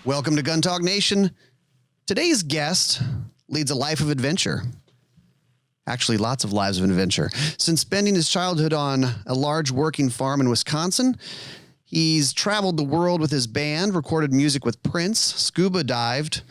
Welcome to Gun Talk Nation. Today's guest leads a life of adventure. Actually, lots of lives of adventure. Since spending his childhood on a large working farm in Wisconsin, he's traveled the world with his band, recorded music with Prince, scuba dived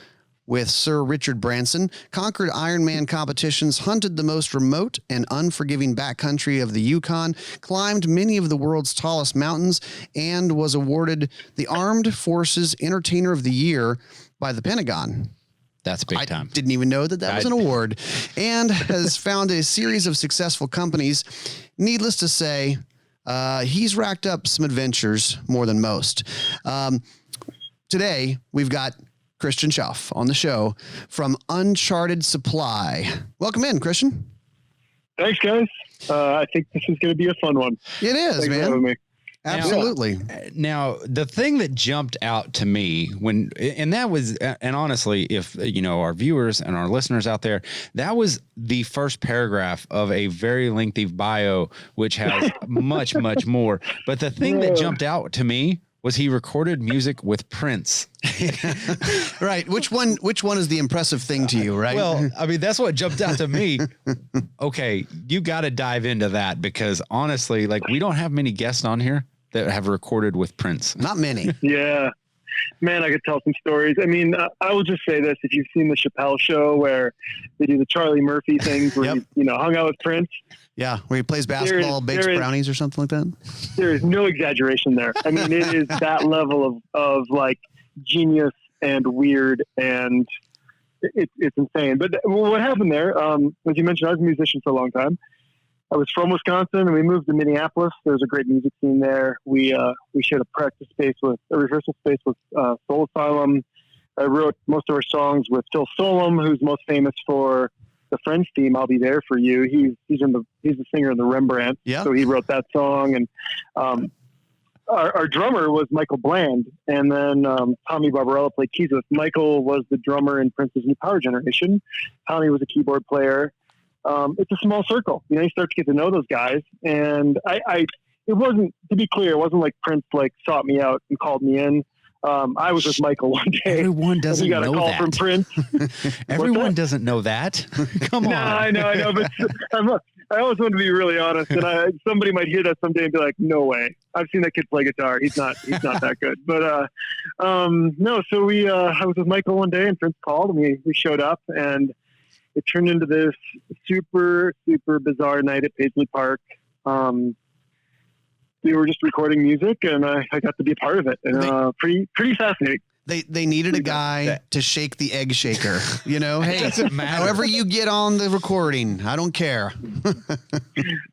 with Sir Richard Branson, conquered Ironman competitions, hunted the most remote and unforgiving backcountry of the Yukon, climbed many of the world's tallest mountains, and was awarded the Armed Forces Entertainer of the Year by the Pentagon. That's big time. I didn't even know that was an award. And has founded a series of successful companies. Needless to say, he's racked up some adventures more than most. Today, we've got Christian Schauf on the show from Uncharted Supply. Welcome in, Christian. Thanks, guys. I think this is going to be a fun one. It is, Thanks man. for having me. Absolutely. Now, the thing that jumped out to me and honestly, if our viewers and our listeners out there, that was the first paragraph of a very lengthy bio, which has much, much more. But the thing that jumped out to me was he recorded music with Prince. Right. Which one is the impressive thing to you, right? Well, I mean, that's what jumped out to me. Okay, you got to dive into that because honestly, we don't have many guests on here that have recorded with Prince. Not many. Yeah. Man, I could tell some stories. I mean, I will just say this. If you've seen the Chappelle show where they do the Charlie Murphy things where he hung out with Prince. Yeah, where he plays basketball, bakes brownies or something like that. There is no exaggeration there. I mean, it is that level of genius and weird, and it's insane. But what happened there, as you mentioned, I was a musician for a long time. I was from Wisconsin, and we moved to Minneapolis. There's a great music scene there. We shared a rehearsal space with Soul Asylum. I wrote most of our songs with Phil Solem, who's most famous for the Friends theme, "I'll Be There for You." He's the singer in the Rembrandt. Yeah. So he wrote that song, and our drummer was Michael Bland, and then Tommy Barbarella played keys with. Michael was the drummer in Prince's New Power Generation. Tommy was a keyboard player. It's a small circle. You start to get to know those guys, and it wasn't, to be clear, it wasn't like Prince sought me out and called me in. I was with Michael one day. Everyone doesn't know that. He got a call from Prince. Everyone doesn't know that. Come on. No, I know, but I always want to be really honest, and somebody might hear that someday and be like, "No way! I've seen that kid play guitar. He's not that good." But no. So I was with Michael one day, and Prince called, and we showed up, and it turned into this super, super bizarre night at Paisley Park. We were just recording music, and I got to be a part of it, and pretty fascinating. They needed a guy to shake the egg shaker, Hey, however you get on the recording, I don't care.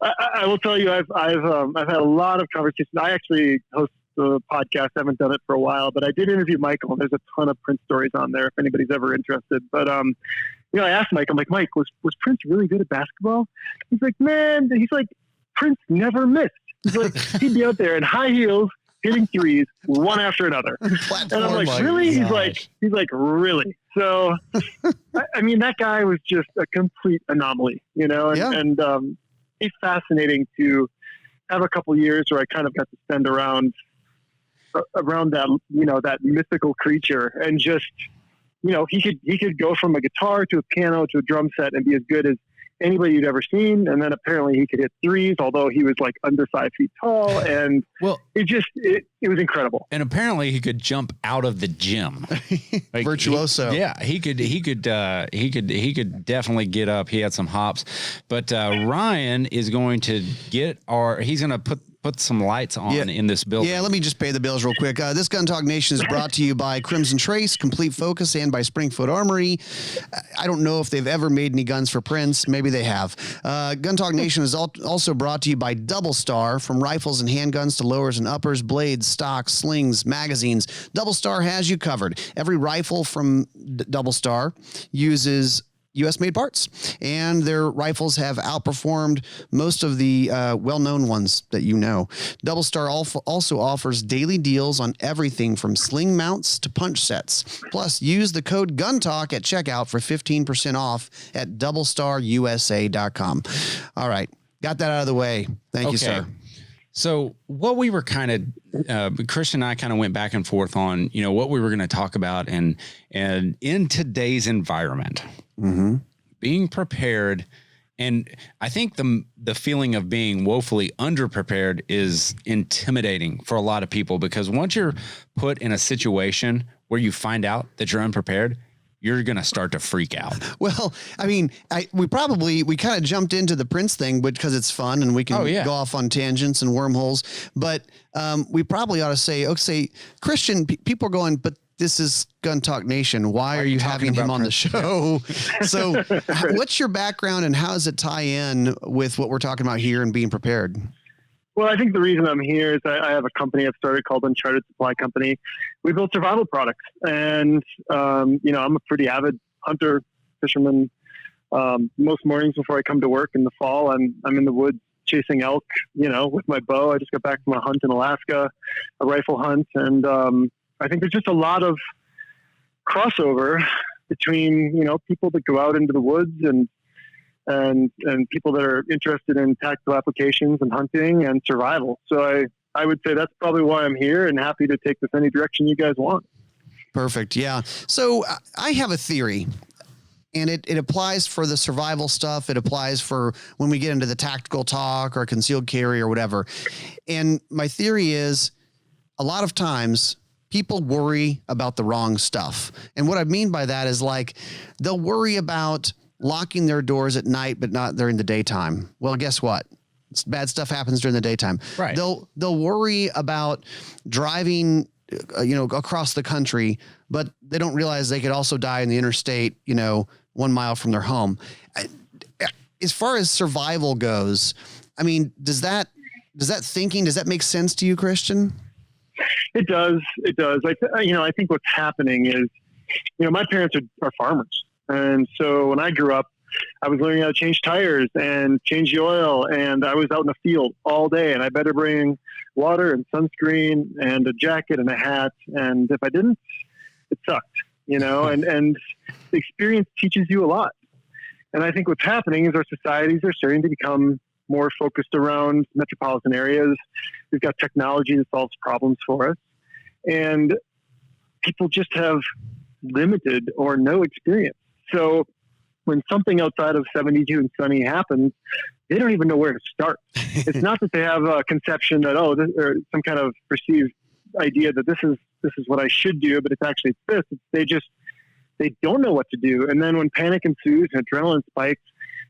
I will tell you, I've had a lot of conversations. I actually host the podcast. I haven't done it for a while, but I did interview Michael, and there's a ton of Prince stories on there if anybody's ever interested. But I asked Mike, I'm like, Mike, was Prince really good at basketball? He's like, man, Prince never missed. He's like, he'd be out there in high heels, hitting threes, one after another. And I'm like, really? He's like, really? So, I mean, that guy was just a complete anomaly, and it's fascinating to have a couple years where I kind of got to spend around that, that mythical creature, and just, he could go from a guitar to a piano to a drum set and be as good as anybody you'd ever seen. And then apparently he could hit threes, although he was under 5 feet tall. And it was incredible. And apparently he could jump out of the gym. Virtuoso. He could definitely get up. He had some hops, but Ryan is going to he's going to put some lights on in this building. Yeah, let me just pay the bills real quick. This Gun Talk Nation is brought to you by Crimson Trace, Complete Focus, and by Springfield Armory. I don't know if they've ever made any guns for Prince. Maybe they have. Gun Talk Nation is also brought to you by Double Star. From rifles and handguns to lowers and uppers, blades, stocks, slings, magazines, Double Star has you covered. Every rifle from Double Star uses U.S.-made parts, and their rifles have outperformed most of the well-known ones that you know. Double Star also offers daily deals on everything from sling mounts to punch sets. Plus, use the code GUNTALK at checkout for 15% off at doublestarusa.com. All right, got that out of the way. Thank you, sir. So what we were kind of, Christian and I kind of went back and forth on, what we were going to talk about, and in today's environment, being prepared. And I think the feeling of being woefully underprepared is intimidating for a lot of people, because once you're put in a situation where you find out that you're unprepared, you're going to start to freak out. Well, I mean, we kind of jumped into the Prince thing, but because it's fun and we can go off on tangents and wormholes, but we probably ought to say, Christian, people are going, but this is Gun Talk Nation. Why are you having him on the show? So what's your background and how does it tie in with what we're talking about here and being prepared? Well, I think the reason I'm here is I have a company I've started called Uncharted Supply Co. We build survival products, and I'm a pretty avid hunter, fisherman. Most mornings before I come to work in the fall, I'm in the woods chasing elk, with my bow. I just got back from a hunt in Alaska, a rifle hunt, and I think there's just a lot of crossover between people that go out into the woods and people that are interested in tactical applications and hunting and survival. So I would say that's probably why I'm here, and happy to take this any direction you guys want. Perfect. Yeah. So I have a theory, and it applies for the survival stuff. It applies for when we get into the tactical talk or concealed carry or whatever. And my theory is a lot of times people worry about the wrong stuff. And what I mean by that is, like, they'll worry about locking their doors at night, but not during the daytime. Well, guess what? Bad stuff happens during the daytime. Right. They'll worry about driving, across the country, but they don't realize they could also die in the interstate, 1 mile from their home. As far as survival goes, I mean, does that make sense to you, Christian? It does. I think what's happening is, my parents are farmers. And so when I grew up, I was learning how to change tires and change the oil, and I was out in the field all day, and I better bring water and sunscreen and a jacket and a hat. And if I didn't, it sucked, and the experience teaches you a lot. And I think what's happening is our societies are starting to become more focused around metropolitan areas. We've got technology that solves problems for us, and people just have limited or no experience. So when something outside of 72 and sunny happens, they don't even know where to start. It's not that they have a conception that, or some kind of perceived idea that this is what I should do, but it's actually this. They don't know what to do. And then when panic ensues and adrenaline spikes,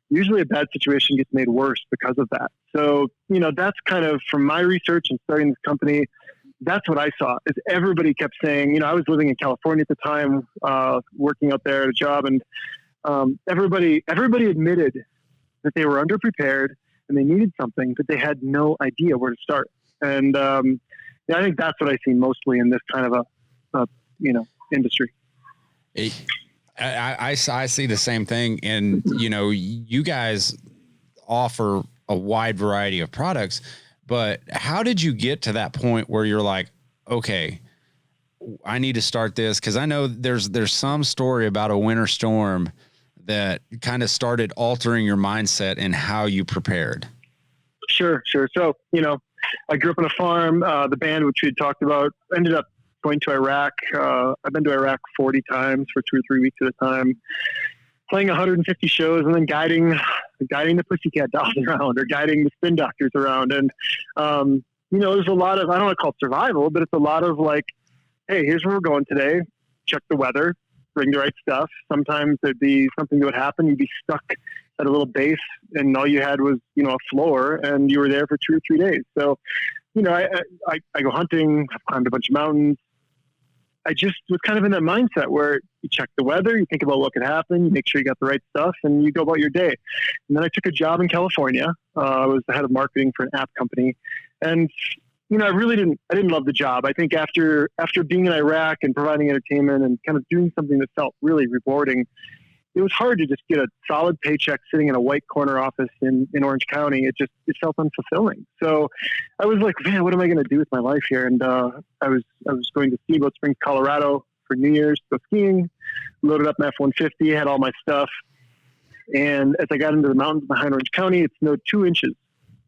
usually a bad situation gets made worse because of that. So, that's kind of, from my research and starting this company, that's what I saw, is everybody kept saying, I was living in California at the time, working out there at a job, and everybody admitted that they were underprepared and they needed something, but they had no idea where to start. And I think that's what I see mostly in this kind of a industry. I see the same thing. And, you guys offer a wide variety of products, but how did you get to that point where you're like, okay, I need to start this? Cause I know there's some story about a winter storm that kind of started altering your mindset and how you prepared. Sure. So, I grew up on a farm. The band, which we had talked about, ended up going to Iraq. I've been to Iraq 40 times for 2 or 3 weeks at a time, playing 150 shows, and then guiding the Pussycat Dolls around, or guiding the Spin Doctors around. And, there's a lot of, I don't want to call it survival, but it's a lot of like, hey, here's where we're going today. Check the weather, bring the right stuff. Sometimes there'd be something that would happen. You'd be stuck at a little base, and all you had was, a floor, and you were there for 2 or 3 days. So, I go hunting, I've climbed a bunch of mountains. I just was kind of in that mindset where you check the weather, you think about what could happen, you make sure you got the right stuff, and you go about your day. And then I took a job in California. I was the head of marketing for an app company. And, I didn't love the job. I think after being in Iraq and providing entertainment and kind of doing something that felt really rewarding, it was hard to just get a solid paycheck sitting in a white corner office in Orange County. It felt unfulfilling. So I was like, man, what am I going to do with my life here? And I was going to Steamboat Springs, Colorado for New Year's to go skiing, loaded up my F-150, had all my stuff. And as I got into the mountains behind Orange County, it snowed 2 inches,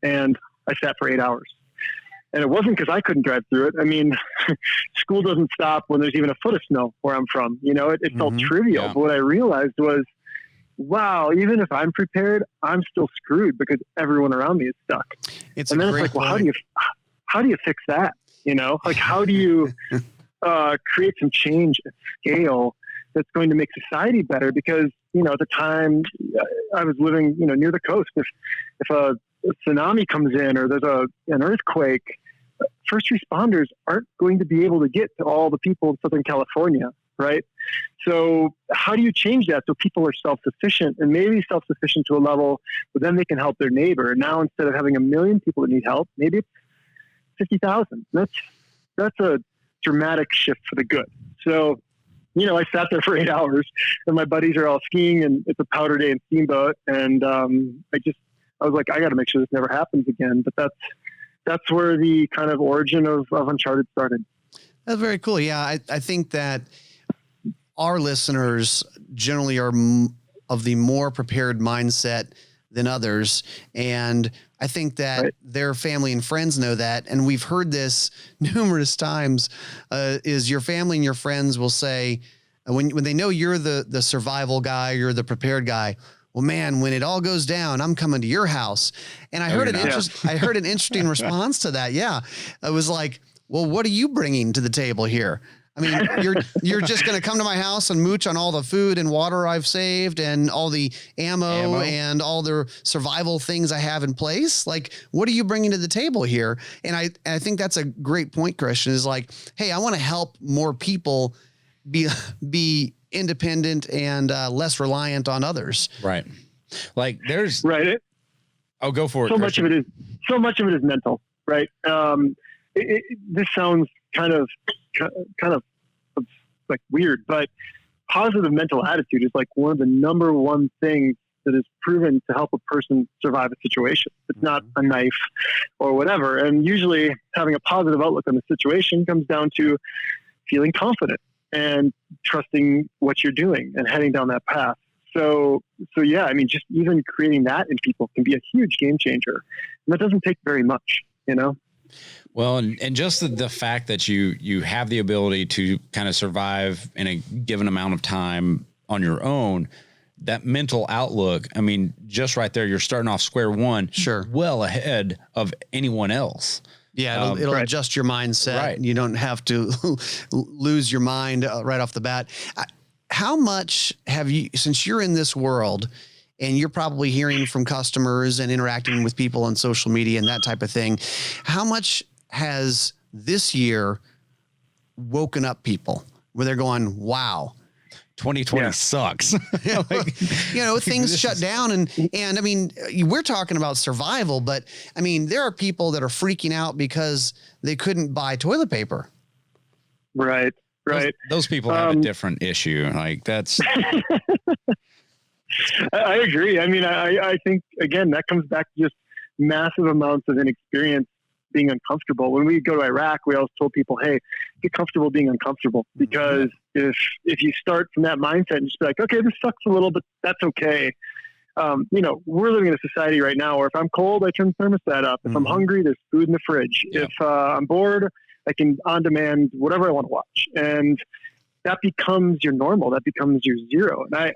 and I sat for 8 hours. And it wasn't because I couldn't drive through it. I mean, school doesn't stop when there's even a foot of snow where I'm from. You know, it felt trivial. Yeah. But what I realized was, wow, even if I'm prepared, I'm still screwed because everyone around me is stuck. It's and a then great it's like, well, point. how do you fix that? You know, like how do you create some change at scale that's going to make society better? Because, you know, at the time I was living, you know, near the coast. If a tsunami comes in or there's an earthquake, first responders aren't going to be able to get to all the people in Southern California, right? So how do you change that so people are self-sufficient, and maybe self-sufficient to a level but then they can help their neighbor? Now, instead of having 1 million people that need help, maybe it's 50,000. That's a dramatic shift for the good. So, you know, I sat there for 8 hours and my buddies are all skiing and it's a powder day in Steamboat. And I was like, I got to make sure this never happens again. But that's where the kind of origin of Uncharted started. That's very cool. Yeah, I think that our listeners generally are of the more prepared mindset than others. And I think that their family and friends know that. And we've heard this numerous times, is your family and your friends will say, when they know you're the survival guy, you're the prepared guy, well, man, when it all goes down, I'm coming to your house. And I heard an interesting response to that. Yeah. It was like, well, what are you bringing to the table here? I mean, you're just going to come to my house and mooch on all the food and water I've saved and all the ammo and all the survival things I have in place. Like, what are you bringing to the table here? And I think that's a great point, Christian, is like, hey, I want to help more people be independent and less reliant on others. Right. Like there's right. Oh, go for it. So much of it is mental, right? This sounds kind of like weird, but positive mental attitude is like one of the number one things that is proven to help a person survive a situation. It's not a knife or whatever. And usually having a positive outlook on the situation comes down to feeling confident and trusting what you're doing and heading down that path. So yeah, I mean, just even creating that in people can be a huge game changer. And that doesn't take very much, you know? Well, and just the fact that you have the ability to kind of survive in a given amount of time on your own, that mental outlook, I mean, just right there, you're starting off square one, sure, well ahead of anyone else. Yeah, it'll adjust your mindset. Right. You don't have to lose your mind right off the bat. How much have you, since you're in this world and you're probably hearing from customers and interacting with people on social media and that type of thing, how much has this year woken up people where they're going, wow, 2020 sucks. Like, you know, things shut down and I mean, we're talking about survival, but I mean, there are people that are freaking out because they couldn't buy toilet paper. Right. Those people have a different issue. Like that's. I agree. I mean, I think again, that comes back to just massive amounts of inexperience being uncomfortable. When we go to Iraq, we always told people, hey, get comfortable being uncomfortable, because if you start from that mindset and just be like, okay, this sucks a little, but that's okay. You know, we're living in a society right now where if I'm cold, I turn the thermostat up. If I'm hungry, there's food in the fridge. Yeah. If I'm bored, I can on demand whatever I want to watch. And that becomes your normal. That becomes your zero. And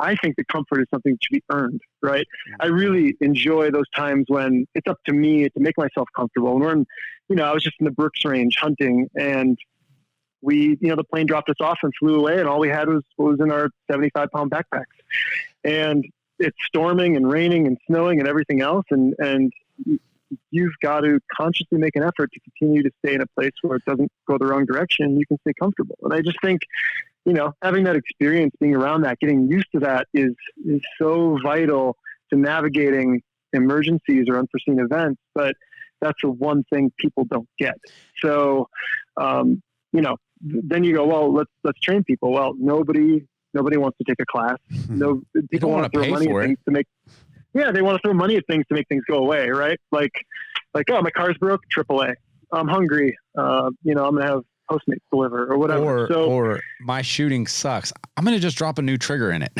I think the comfort is something to be earned, right? I really enjoy those times when it's up to me to make myself comfortable. And we're in, you know, I was just in the Brooks Range hunting, and we, you know, the plane dropped us off and flew away, and all we had was what was in our 75-pound backpacks. And it's storming and raining and snowing and everything else. And you've got to consciously make an effort to continue to stay in a place where it doesn't go the wrong direction. You can stay comfortable. And I just think, you know, having that experience, being around that, getting used to that is so vital to navigating emergencies or unforeseen events. But that's the one thing people don't get. So, you know, then you go, well, let's train people. Well, nobody wants to take a class. No, people want to throw money at things to make. Yeah, they want to throw money at things to make things go away, right? Like, oh, my car's broke, AAA. I'm hungry. You know, I'm gonna have Postmates deliver or whatever. Or my shooting sucks. I'm going to just drop a new trigger in it.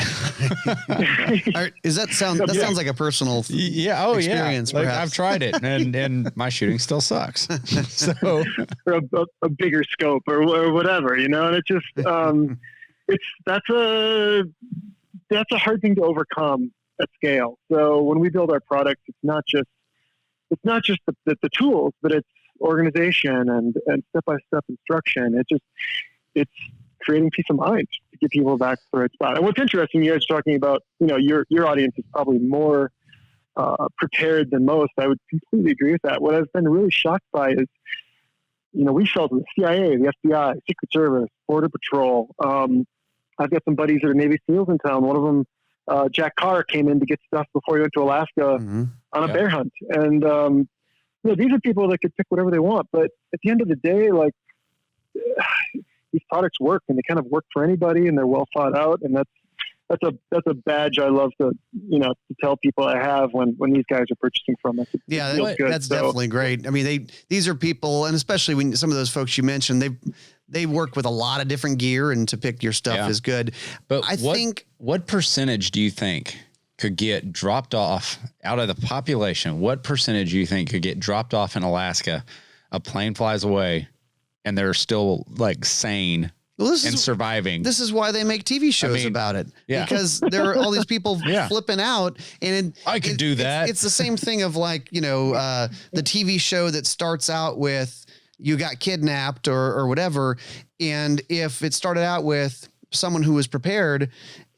That sounds like a personal experience. Like, I've tried it and my shooting still sucks. So or a bigger scope or whatever, and it just that's a hard thing to overcome at scale. So when we build our products, it's not just the tools, but it's organization and step-by-step instruction. It's creating peace of mind to get people back to the right spot. And what's interesting, you guys are talking about, your audience is probably more prepared than most. I would completely agree with that. What I've been really shocked by is, we sold to the CIA, the FBI, Secret Service, Border Patrol. I've got some buddies that are Navy SEALs in town. One of them, Jack Carr, came in to get stuff before he went to Alaska on a bear hunt. And, these are people that could pick whatever they want. But at the end of the day, like, these products work, and they kind of work for anybody, and they're well thought out. And that's a badge I love to tell people I have when these guys are purchasing from us. That's definitely great. I mean, these are people, and especially when some of those folks you mentioned, they work with a lot of different gear, and to pick your stuff is good. But what percentage do you think could get dropped off out of the population? What percentage do you think could get dropped off in Alaska? A plane flies away and they're still like sane and surviving. This is why they make TV shows about it. Yeah. Because there are all these people flipping out, and I could do that. It's the same thing of like, the TV show that starts out with you got kidnapped or whatever. And if it started out with someone who was prepared,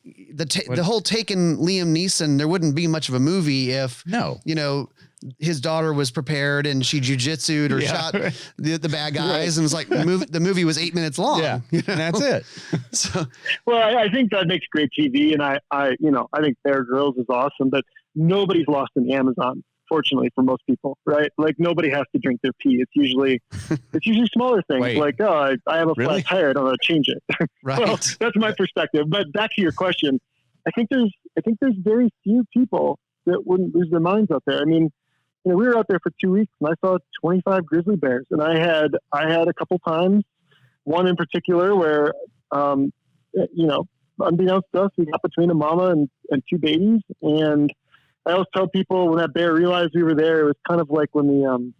the whole Taken Liam Neeson, there wouldn't be much of a movie if his daughter was prepared and she jujitsu'd or shot the bad guys, and was like the movie was 8 minutes long. Yeah, and that's it. So, well, I think that makes great TV, and I think Bear Grylls is awesome, but nobody's lost in the Amazon. Fortunately for most people, right? Like, nobody has to drink their pee. It's usually smaller things. Like, I have a flat tire, I don't know how to change it. Right. Well, that's my perspective. But back to your question, I think there's very few people that wouldn't lose their minds out there. I mean, we were out there for 2 weeks, and I saw 25 grizzly bears, and I had a couple times, one in particular where, unbeknownst to us, we got between a mama and two babies, and I always tell people when that bear realized we were there, it was kind of like when the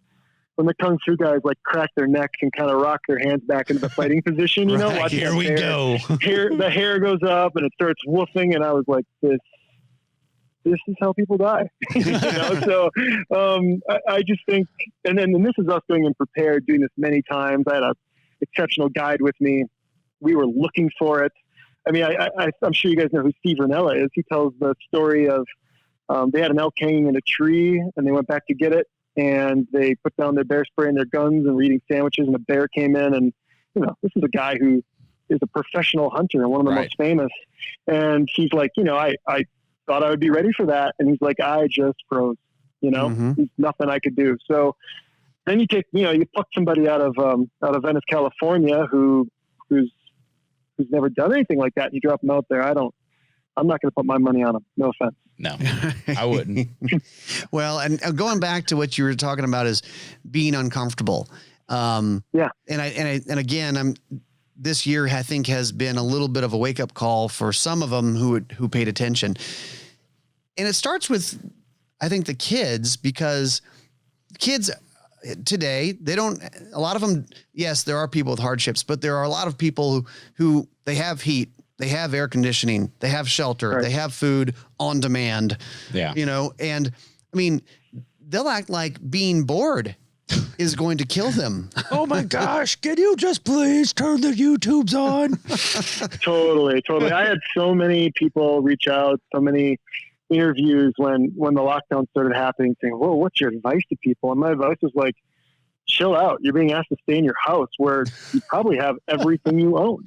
Kung Fu guys like crack their necks and kind of rock their hands back into the fighting position, watching here we go. The hair goes up and it starts woofing, and I was like, this is how people die. So I just think, and this is us doing Prepared, doing this many times. I had an exceptional guide with me. We were looking for it. I mean, I'm sure you guys know who Steve Ranella is. He tells the story of, they had an elk hanging in a tree, and they went back to get it, and they put down their bear spray and their guns and were eating sandwiches, and a bear came in, and this is a guy who is a professional hunter and one of the most famous, and he's like, I thought I would be ready for that, and he's like, I just froze, There's nothing I could do. So then you take, you pluck somebody out of Venice, California, who's never done anything like that, and you drop them out there. I'm not going to put my money on them. No offense. No, I wouldn't. Well, and going back to what you were talking about is being uncomfortable. And again, this year I think has been a little bit of a wake up call for some of them who paid attention. And it starts with, I think, the kids, because kids today, a lot of them, yes, there are people with hardships, but there are a lot of people who they have heat. They have air conditioning, they have shelter, they have food on demand, and I mean, they'll act like being bored is going to kill them. Oh my gosh. Can you just please turn the YouTubes on? Totally. I had so many people reach out, so many interviews when the lockdown started happening, saying, "Whoa, what's your advice to people?" And my advice was like, chill out. You're being asked to stay in your house where you probably have everything you own,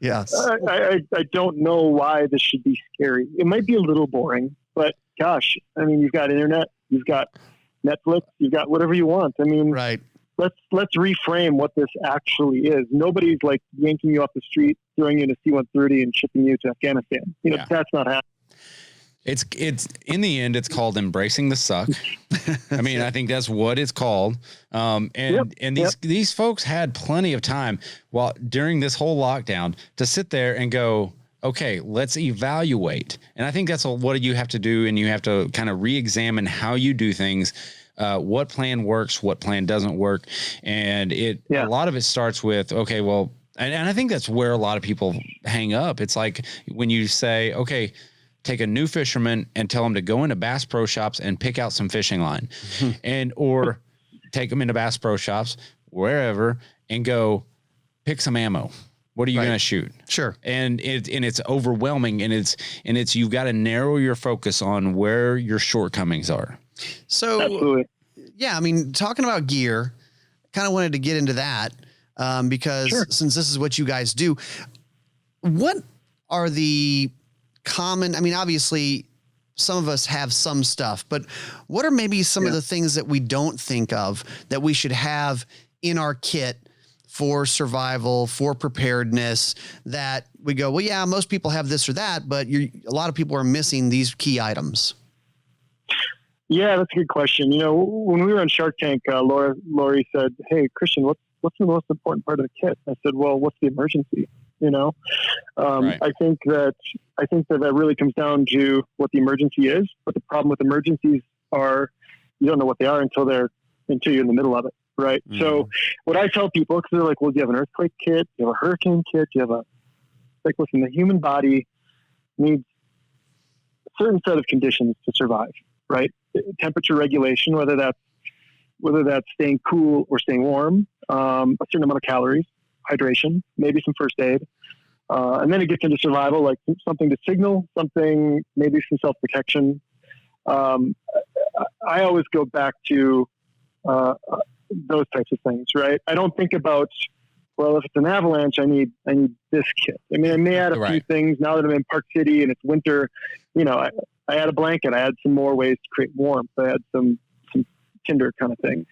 Yes. I don't know why this should be scary. It might be a little boring, but gosh, I mean, you've got internet, you've got Netflix, you've got whatever you want. I mean, let's reframe what this actually is. Nobody's like yanking you off the street, throwing you in a C-130 and shipping you to Afghanistan. That's not happening. It's in the end, it's called embracing the suck. I mean, I think that's what it's called. These folks had plenty of time during this whole lockdown to sit there and go, okay, let's evaluate. And I think that's what you have to do. And you have to kind of re-examine how you do things, what plan works, what plan doesn't work. And a lot of it starts with, okay, well, and I think that's where a lot of people hang up. It's like when you say, okay, take a new fisherman and tell him to go into Bass Pro Shops and pick out some fishing line, or take them into Bass Pro Shops, wherever, and go pick some ammo. What are you going to shoot? Sure. And it's overwhelming, and it's you've got to narrow your focus on where your shortcomings are. So, absolutely. Yeah, I mean, talking about gear, kind of wanted to get into that because since this is what you guys do, what are the common, I mean, obviously some of us have some stuff, but what are maybe some of the things that we don't think of that we should have in our kit for survival, for preparedness, that we go, well, yeah, most people have this or that, but a lot of people are missing these key items? Yeah, that's a good question. You know, when we were on Shark Tank, Lori said, "Hey, Christian, what's the most important part of the kit?" I said, "Well, what's the emergency?" You know, I think that really comes down to what the emergency is. But the problem with emergencies are you don't know what they are until you're in the middle of it, right? Mm-hmm. So what I tell people, because they're like, "Well, do you have an earthquake kit? Do you have a hurricane kit? Do you have listen, the human body needs a certain set of conditions to survive, right? Temperature regulation, whether that's staying cool or staying warm, a certain amount of calories, hydration, maybe some first aid. And then it gets into survival, like something to signal, maybe some self-protection. I always go back to those types of things, right? I don't think about, well, if it's an avalanche, I need this kit. I mean, I may add a few things now that I'm in Park City and it's winter. You know, I had a blanket. I had some more ways to create warmth. I had some tinder kind of thing.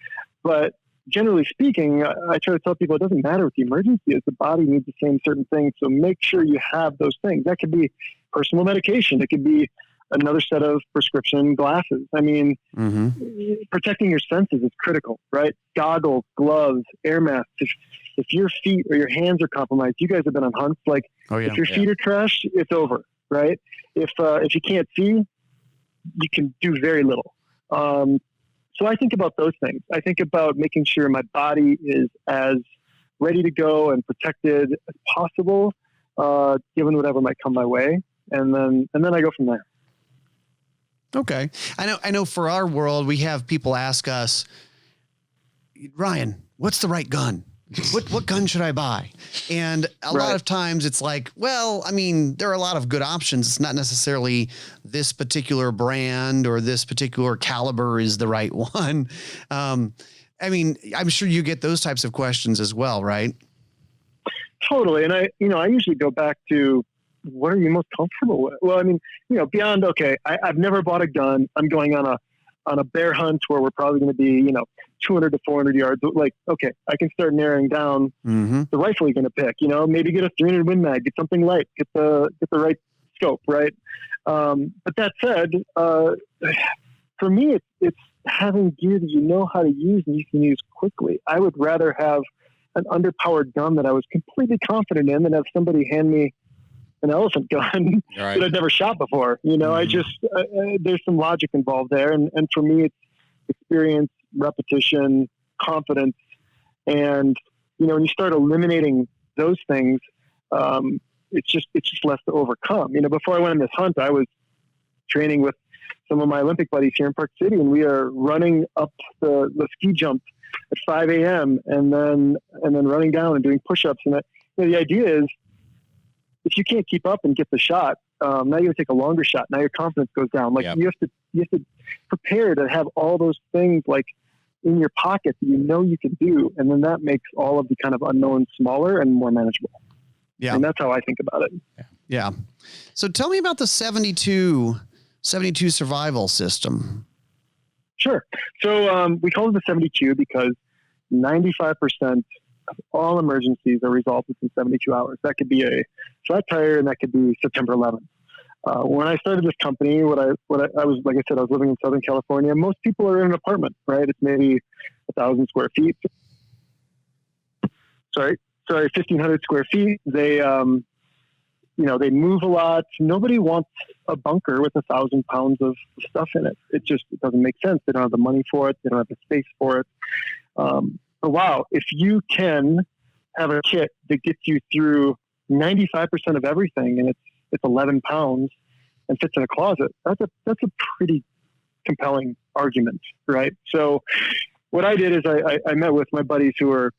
But generally speaking, I try to tell people it doesn't matter what the emergency is. The body needs the same certain things. So make sure you have those things. That could be personal medication. It could be another set of prescription glasses. I mean, protecting your senses is critical, right? Goggles, gloves, air masks. If your feet or your hands are compromised, you guys have been on hunts. Like, if your feet are trashed, it's over, right? If you can't see, you can do very little. So I think about those things. I think about making sure my body is as ready to go and protected as possible, given whatever might come my way, and then I go from there. Okay, I know. For our world, we have people ask us, Ryan, what's the right gun? What gun should I buy? And a lot of times it's like, well, I mean, there are a lot of good options. It's not necessarily this particular brand or this particular caliber is the right one. I mean, I'm sure you get those types of questions as well, right? Totally. And I usually go back to, what are you most comfortable with? Well, I mean, beyond, okay, I've never bought a gun. I'm going on a bear hunt where we're probably going to be, 200 to 400 yards. Like, okay, I can start narrowing down the rifle you're going to pick, maybe get a 300 Win Mag, get something light, get the right scope, right? But that said, for me, it's having gear that you know how to use and you can use quickly. I would rather have an underpowered gun that I was completely confident in than have somebody hand me an elephant gun that I'd never shot before. I just, there's some logic involved there. And for me, it's experience, repetition, confidence. And, when you start eliminating those things, it's just less to overcome. Before I went on this hunt, I was training with some of my Olympic buddies here in Park City, and we are running up the ski jump at 5 a.m. and then running down and doing push-ups. And the idea is, if you can't keep up and get the shot, now you got to take a longer shot. Now your confidence goes down. Like you have to prepare to have all those things like in your pocket that you can do, and then that makes all of the kind of unknowns smaller and more manageable. Yeah, and that's how I think about it. Yeah. So tell me about the 72 survival system. Sure. So we call it the 72 because 95% of all emergencies are resolved within 72 hours. That could be a flat tire, and that could be September 11th. When I started this company, what I was, like I said, I was living in Southern California. Most people are in an apartment, right? It's maybe 1,000 square feet. Sorry, 1,500 square feet. They, they move a lot. Nobody wants a bunker with 1,000 pounds of stuff in it. It doesn't make sense. They don't have the money for it. They don't have the space for it. But wow, if you can have a kit that gets you through 95% of everything, and it's 11 pounds and fits in a closet, that's a pretty compelling argument, right? So what I did is I met with my buddies who are,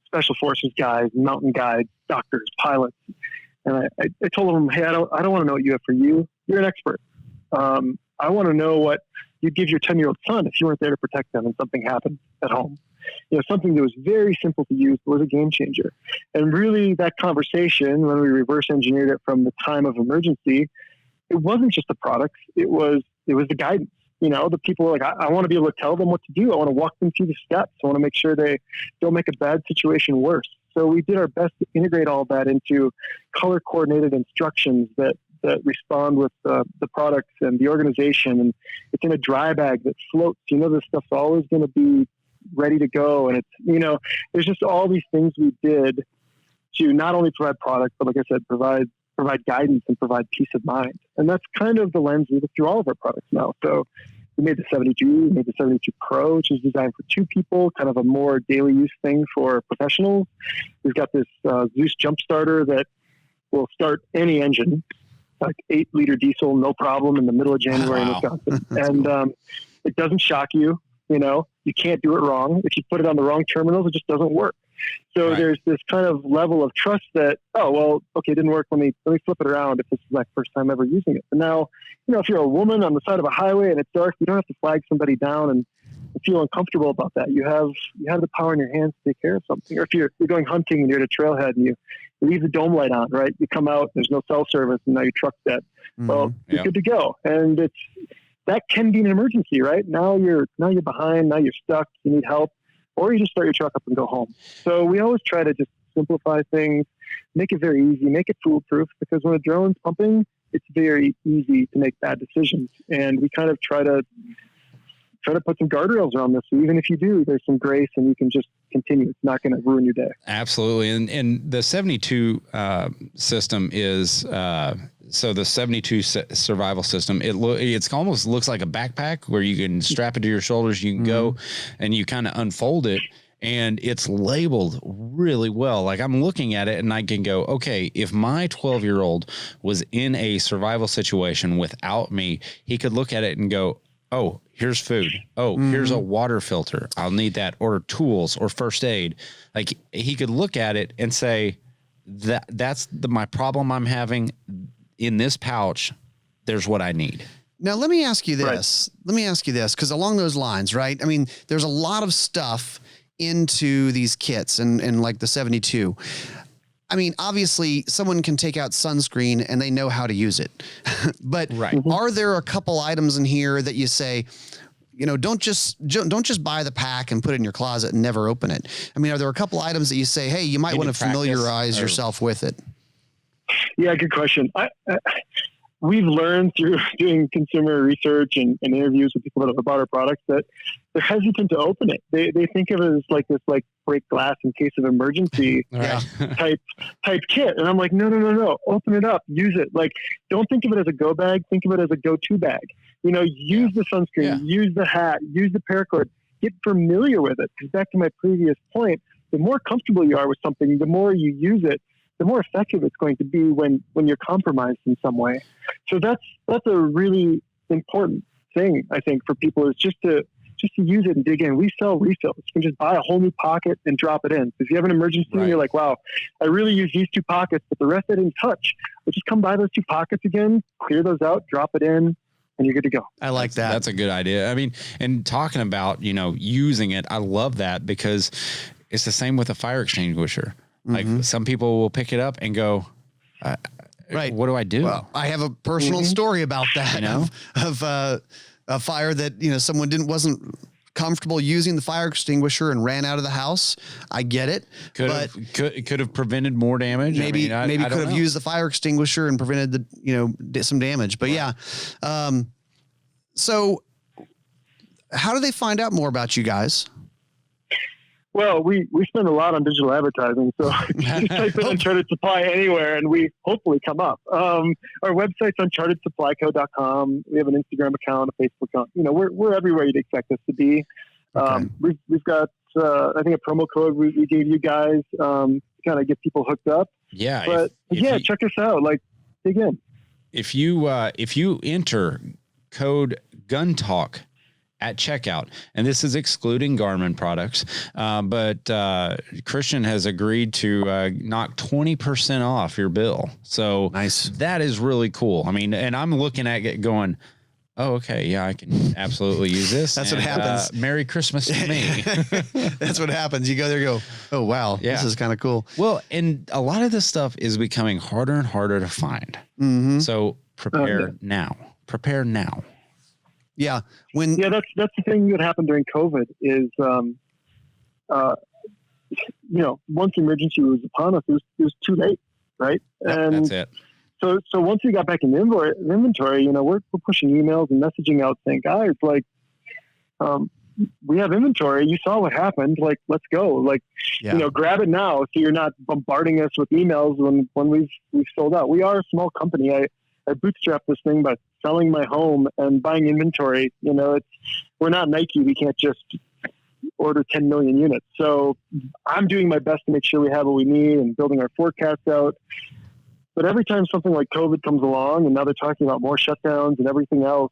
special forces guys, mountain guides, doctors, pilots. And I told them, hey, I don't want to know what you have for you. You're an expert. I want to know what you'd give your 10-year-old son if you weren't there to protect them and something happened at home. Something that was very simple to use, but was a game changer. And really that conversation, when we reverse engineered it from the time of emergency, it wasn't just the products. It was the guidance. The people were like, I want to be able to tell them what to do. I want to walk them through the steps. I want to make sure they don't make a bad situation worse. So we did our best to integrate all that into color coordinated instructions that respond with the products and the organization. And it's in a dry bag that floats. This stuff's always going to be ready to go. And it's, there's just all these things we did to not only provide products, but like I said, provide guidance and provide peace of mind. And that's kind of the lens we look through all of our products now. So we made the 72, we made the 72 Pro, which is designed for 2 people, kind of a more daily use thing for professionals. We've got this Zeus jump starter that will start any engine, like 8-liter diesel, no problem, in the middle of January in Wisconsin. And it doesn't shock you. You can't do it wrong. If you put it on the wrong terminals, it just doesn't work. So there's this kind of level of trust that, it didn't work. Let me flip it around if this is my first time ever using it. And now, if you're a woman on the side of a highway and it's dark, you don't have to flag somebody down and feel uncomfortable about that. You have the power in your hands to take care of something. Or if you're going hunting and you're at a trailhead and you leave the dome light on, right? You come out, there's no cell service, and now your truck's dead. Mm-hmm. Well, you're good to go. And that can be an emergency, right? Now you're behind, now you're stuck, you need help, or you just start your truck up and go home. So we always try to just simplify things, make it very easy, make it foolproof, because when a drone's pumping, it's very easy to make bad decisions. And we kind of try to put some guardrails around this. So even if you do, there's some grace and you can just continue. It's not going to ruin your day. Absolutely. And the 72 system is, so the 72 survival system, it's almost looks like a backpack where you can strap it to your shoulders. You can go and you kind of unfold it, and it's labeled really well. Like I'm looking at it and I can go, okay, if my 12-year-old was in a survival situation without me, he could look at it and go, oh, here's food. Oh, here's a water filter. I'll need that, or tools, or first aid. Like he could look at it and say, that's my problem I'm having in this pouch. There's what I need. Now, let me ask you this. Right. Let me ask you this, because along those lines, right? I mean, there's a lot of stuff into these kits and like the 72. I mean, obviously someone can take out sunscreen and they know how to use it, but are there a couple items in here that you say, don't just buy the pack and put it in your closet and never open it? I mean, are there a couple items that you say, hey, you might want to familiarize yourself with it? Yeah, good question. We've learned through doing consumer research and interviews with people that have bought our products that they're hesitant to open it. They think of it as like this, like break glass in case of emergency type kit. And I'm like, no, open it up, use it. Like, don't think of it as a go bag. Think of it as a go-to bag. Use the sunscreen, use the hat, use the paracord, get familiar with it. Because back to my previous point, the more comfortable you are with something, the more you use it, the more effective it's going to be when you're compromised in some way. So that's a really important thing, I think, for people, is just to use it and dig in. We sell refills. You can just buy a whole new pocket and drop it in. If you have an emergency and you're like, wow, I really use these 2 pockets, but the rest I didn't touch, well, just come buy those 2 pockets again, clear those out, drop it in, and you're good to go. I like that. That's a good idea. I mean, and talking about, using it, I love that, because it's the same with a fire extinguisher. Like some people will pick it up and go, what do I do? Well, I have a personal story about that, of a fire that, someone wasn't comfortable using the fire extinguisher and ran out of the house. I get it. Could have prevented more damage. Maybe I could don't have know. used the fire extinguisher and prevented some damage. But yeah. So how do they find out more about you guys? Well, we spend a lot on digital advertising, so just type in Uncharted Supply anywhere, and we hopefully come up. Our website's unchartedsupplyco.com. We have an Instagram account, a Facebook account. We're everywhere you'd expect us to be. Okay. We've got, I think, a promo code we gave you guys to kind of get people hooked up. Yeah. But check us out. Like, dig in. If you enter code GUNTALK at checkout, and this is excluding Garmin products, but Christian has agreed to knock 20% off your bill. So nice. That is really cool. I mean, and I'm looking at it going, oh, okay, yeah, I can absolutely use this. That's what happens. Merry Christmas to me. That's what happens. You go there, go, oh, wow, this is kind of cool. Well, and a lot of this stuff is becoming harder and harder to find. Mm-hmm. So prepare now. Prepare now. Yeah. That's the thing that happened during COVID is, once the emergency was upon us, it was too late, right? Yep, and that's it. So once we got back in inventory, we're pushing emails and messaging out saying, guys, like, we have inventory. You saw what happened. Like, let's go. Like, grab it now, so you're not bombarding us with emails when we've sold out. We are a small company. I bootstrapped this thing by selling my home and buying inventory. We're not Nike. We can't just order 10 million units. So I'm doing my best to make sure we have what we need and building our forecast out. But every time something like COVID comes along, and now they're talking about more shutdowns and everything else,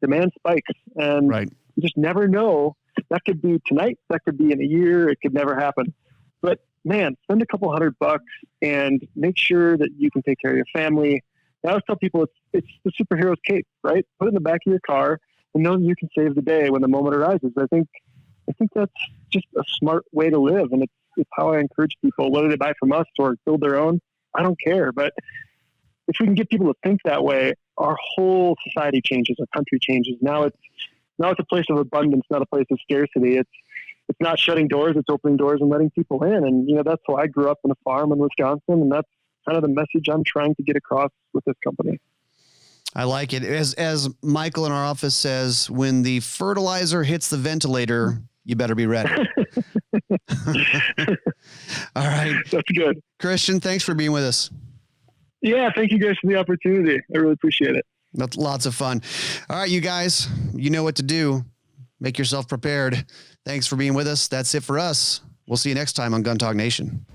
demand spikes. And you just never know. That could be tonight. That could be in a year. It could never happen. But man, spend a couple $100 and make sure that you can take care of your family. I always tell people it's the superhero's cape, right? Put it in the back of your car and know that you can save the day when the moment arises. I think that's just a smart way to live, and it's how I encourage people, whether they buy from us or build their own. I don't care, but if we can get people to think that way, our whole society changes, our country changes. Now it's a place of abundance, not a place of scarcity. It's not shutting doors, it's opening doors and letting people in. And that's why I grew up on a farm in Wisconsin, and that's kind of the message I'm trying to get across with this company. I like it. As Michael in our office says, when the fertilizer hits the ventilator, you better be ready. All right. That's good. Christian, thanks for being with us. Yeah, thank you guys for the opportunity. I really appreciate it. That's lots of fun. All right, you guys, you know what to do. Make yourself prepared. Thanks for being with us. That's it for us. We'll see you next time on Gun Talk Nation.